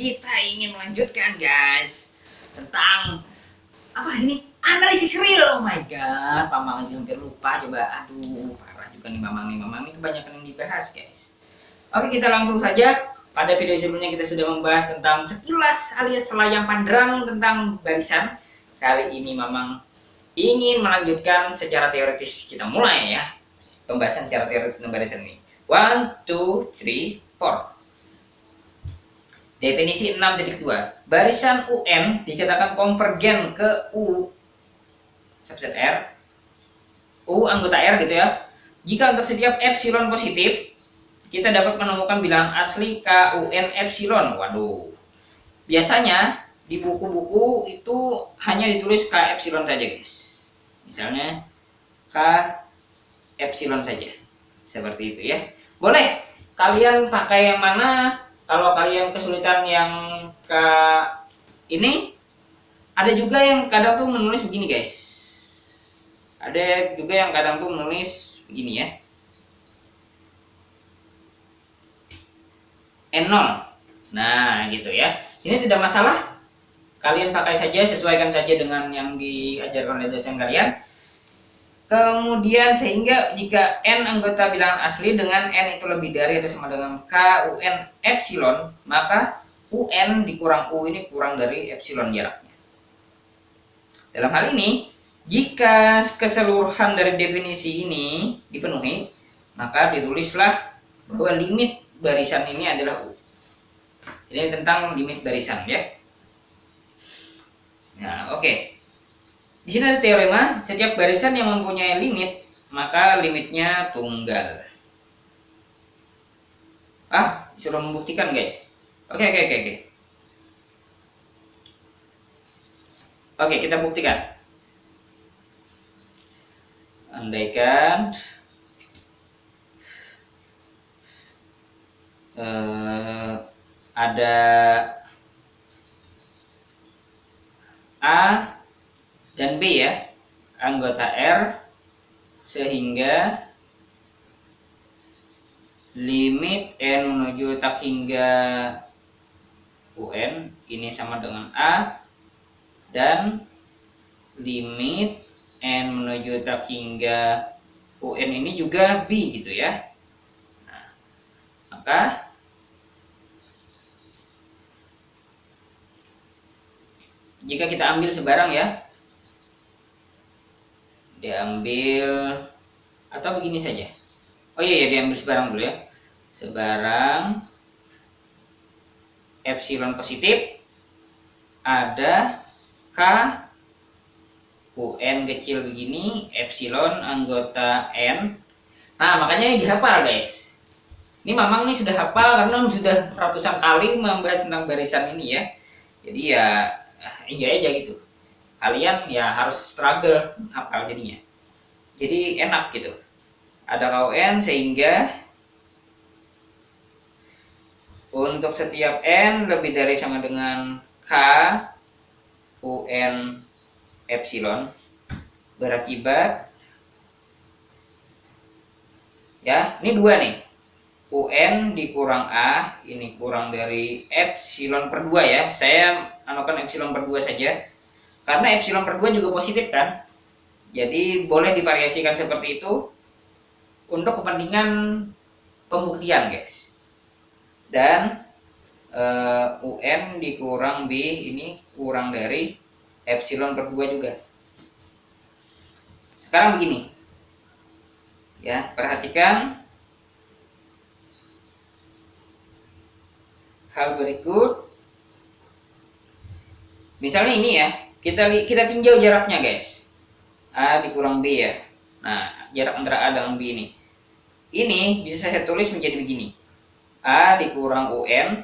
kita ingin melanjutkan guys tentang apa ini, analisis real. Oh my god, Mamang aja hampir lupa. Coba, aduh parah juga nih Mamang nih kebanyakan yang dibahas guys. Oke, kita langsung saja. Pada video sebelumnya kita sudah membahas tentang sekilas alias selayang pandrang tentang barisan. Kali ini Mamang ingin melanjutkan secara teoritis. Kita mulai ya pembahasan secara teoritis tentang barisan ini. 1, 2, 3, 4. Definisi 6.2. Barisan UN dikatakan konvergen ke U subset R, U anggota R gitu ya, jika untuk setiap epsilon positif kita dapat menemukan bilangan asli KUN epsilon. Waduh, biasanya di buku-buku itu hanya ditulis K epsilon saja guys. Misalnya K epsilon saja, seperti itu ya. Boleh kalian pakai yang mana. Kalau kalian kesulitan yang ke ini, ada juga yang kadang tuh menulis begini guys. Ada juga yang kadang tuh menulis begini ya. N0. Nah, gitu ya. Ini tidak masalah. Kalian pakai saja, sesuaikan saja dengan yang diajarkan oleh dosen kalian. Kemudian sehingga jika N anggota bilangan asli dengan N itu lebih dari atau sama dengan KUN epsilon, maka UN dikurang U ini kurang dari epsilon jaraknya. Dalam hal ini, jika keseluruhan dari definisi ini dipenuhi, maka ditulislah bahwa limit barisan ini adalah U. Ini tentang limit barisan ya. Nah, oke. Di sini ada teorema, setiap barisan yang mempunyai limit, maka limitnya tunggal. Disuruh membuktikan guys. Oke. Oke, kita buktikan. Andaikan ada A dan B ya, anggota R, sehingga limit N menuju tak hingga UN ini sama dengan A, dan limit N menuju tak hingga UN ini juga B gitu ya. Nah, maka jika kita ambil sebarang ya, diambil atau begini saja. Oh iya ya, diambil sebarang dulu ya. Sebarang epsilon positif ada K UN kecil begini, epsilon anggota N. Nah, makanya ini dihafal guys. Ini Mamang nih sudah hafal karena sudah ratusan kali membahas tentang barisan ini ya. Jadi ya enjoy aja gitu. Kalian ya harus struggle hafal jadinya. Jadi enak gitu. Ada KUN sehingga untuk setiap N lebih dari sama dengan K UN epsilon berakibat ya, ini dua nih. UN dikurang A ini kurang dari epsilon per 2 ya. Saya anukan epsilon per 2 saja. Karena epsilon per 2 juga positif kan. Jadi boleh divariasikan seperti itu untuk kepentingan pembuktian guys. Dan UN dikurang B ini kurang dari epsilon per 2 juga. Sekarang begini. Ya, perhatikan hal berikut. Misalnya ini ya, kita tinjau jaraknya guys. A dikurang B ya. Nah, jarak antara A dengan B ini. Ini bisa saya tulis menjadi begini. A dikurang UN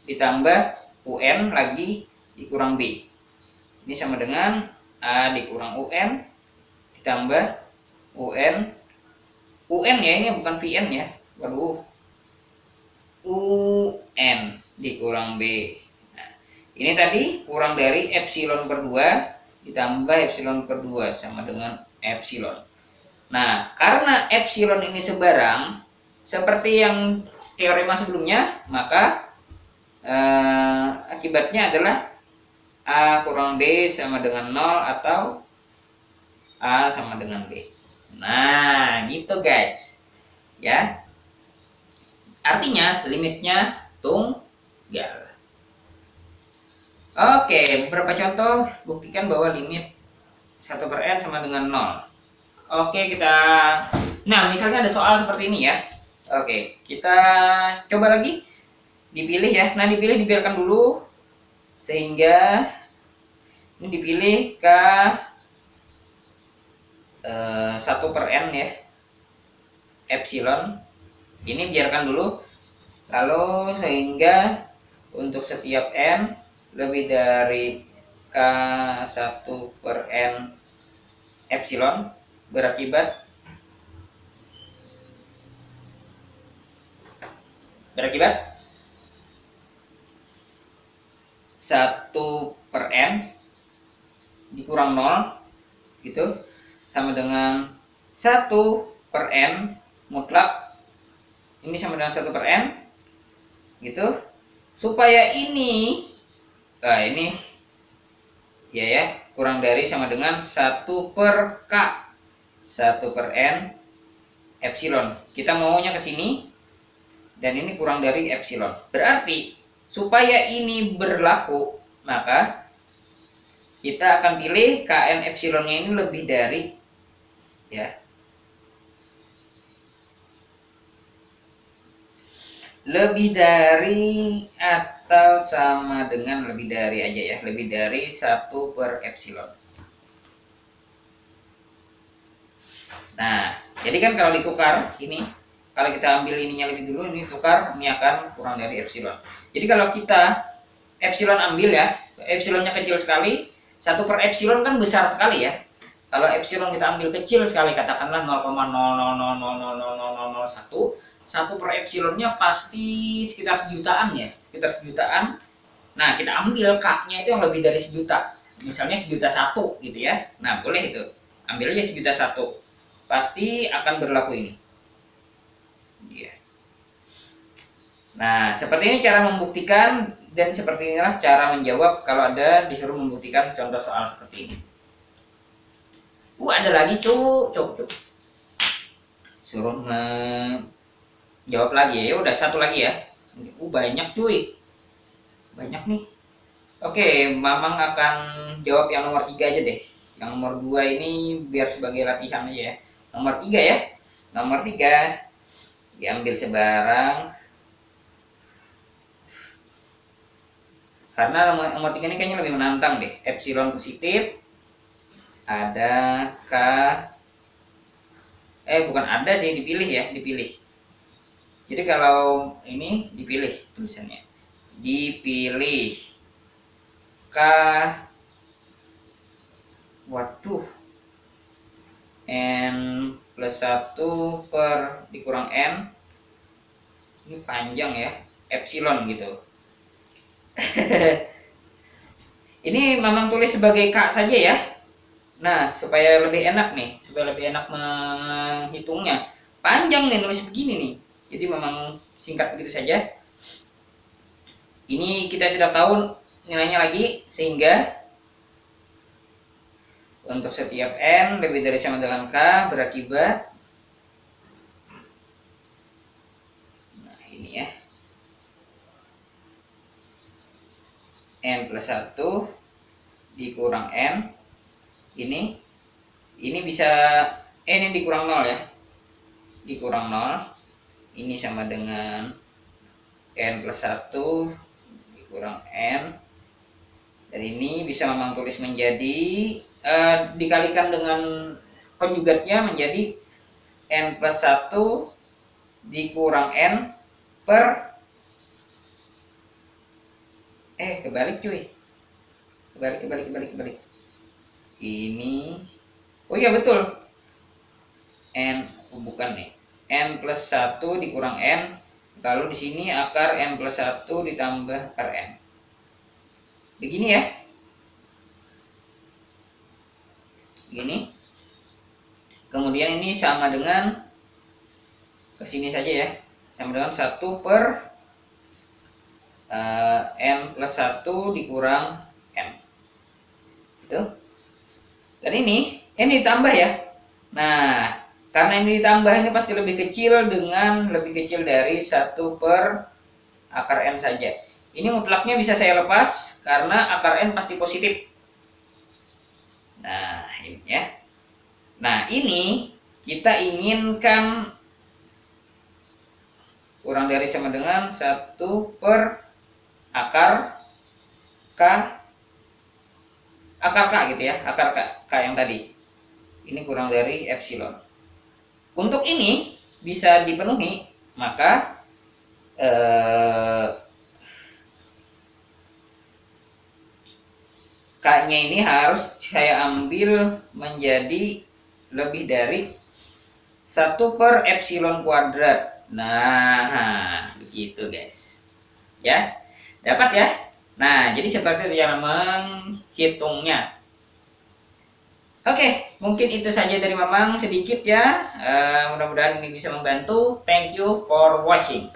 ditambah UN lagi dikurang B. Ini sama dengan A dikurang UN ditambah UN. UN ya, ini bukan VN ya. Waduh. UN dikurang B. Nah, ini tadi kurang dari epsilon per 2 ditambah epsilon per 2 sama dengan epsilon. Nah, karena epsilon ini sebarang seperti yang teorema sebelumnya, maka Akibatnya adalah A kurang B sama dengan 0 atau A sama dengan B. Nah, gitu guys. Ya. Artinya limitnya tunggal. Oke, beberapa contoh buktikan bahwa limit 1/n sama dengan 0. Oke, nah, misalnya ada soal seperti ini ya. Oke, kita coba lagi. Dipilih ya. Nah, dipilih dibiarkan dulu sehingga ini dipilih K 1/n ya, epsilon. Ini biarkan dulu, lalu sehingga untuk setiap n lebih dari K 1/n epsilon berakibat 1/n dikurang 0 gitu sama dengan 1/n mutlak, ini sama dengan 1/n gitu, supaya ini ini ya kurang dari sama dengan 1/k 1/n epsilon. Kita maunya ke sini dan ini kurang dari epsilon. Berarti supaya ini berlaku, maka kita akan pilih Kn epsilonnya ini lebih dari ya, lebih dari atau sama dengan lebih dari aja ya, lebih dari 1/epsilon. Nah, jadi kan kalau ditukar ini, kalau kita ambil ininya lebih dulu, ini tukar, ini akan kurang dari epsilon. Jadi kalau kita epsilon ambil ya, epsilonnya kecil sekali, 1/epsilon kan besar sekali ya. Kalau epsilon kita ambil kecil sekali, katakanlah 0,0000001, 1/epsilonnya pasti sekitar sejutaan ya, sekitar sejutaan. Nah, kita ambil K-nya itu yang lebih dari sejuta, misalnya 1.000.001 gitu ya. Nah, boleh itu, ambil aja 1.000.001, pasti akan berlaku ini. Yeah. Nah, seperti ini cara membuktikan, dan seperti inilah cara menjawab kalau ada disuruh membuktikan contoh soal seperti ini. Ada lagi cuk. Suruh jawab lagi ya. Udah satu lagi ya. Banyak cuy. Banyak nih. Oke, Mamang akan jawab yang nomor 3 aja deh. Yang nomor 2 ini biar sebagai latihan aja ya. Nomor 3 ya. Nomor 3 diambil sebarang. Karena nomor 3 ini kayaknya lebih menantang deh. Epsilon positif. Ada K, bukan ada sih, dipilih ya, dipilih. Jadi kalau ini dipilih tulisannya, dipilih K, n plus 1 per dikurang n, ini panjang ya, epsilon gitu. Ini Mamang tulis sebagai K saja ya. Nah, supaya lebih enak nih, supaya lebih enak menghitungnya. Panjang nih nulis begini nih. Jadi memang singkat begitu saja. Ini kita tidak tahu nilainya lagi, sehingga untuk setiap n lebih dari sama dengan K berakibat, nah ini ya, n plus 1 dikurang n, ini bisa n ini dikurang 0 ya, dikurang 0, ini sama dengan n plus 1 dikurang n, dan ini bisa memang tulis menjadi dikalikan dengan konjugatnya menjadi n plus 1 dikurang n per kebalik cuy, kebalik ini, oh iya betul, n bukan nih, n plus 1 dikurang n, lalu di sini akar n plus 1 ditambah akar n, begini ya, gini. Kemudian ini sama dengan kesini saja ya, sama dengan 1 per N plus 1 dikurang N. Gitu. Dan ini ditambah ya. Nah, karena ini ditambah, ini pasti lebih kecil dari 1 per akar N saja. Ini mutlaknya bisa saya lepas karena akar N pasti positif. Nah, ini ya. Nah, ini kita inginkan kurang dari sama dengan 1 per akar K gitu ya, akar K yang tadi. Ini kurang dari epsilon. Untuk ini bisa dipenuhi, maka K-nya ini harus saya ambil menjadi lebih dari 1 per epsilon kuadrat. Nah, begitu guys. Ya, dapat ya? Nah, jadi seperti itu cara menghitungnya. Oke, mungkin itu saja dari Mamang sedikit ya. Mudah-mudahan ini bisa membantu. Thank you for watching.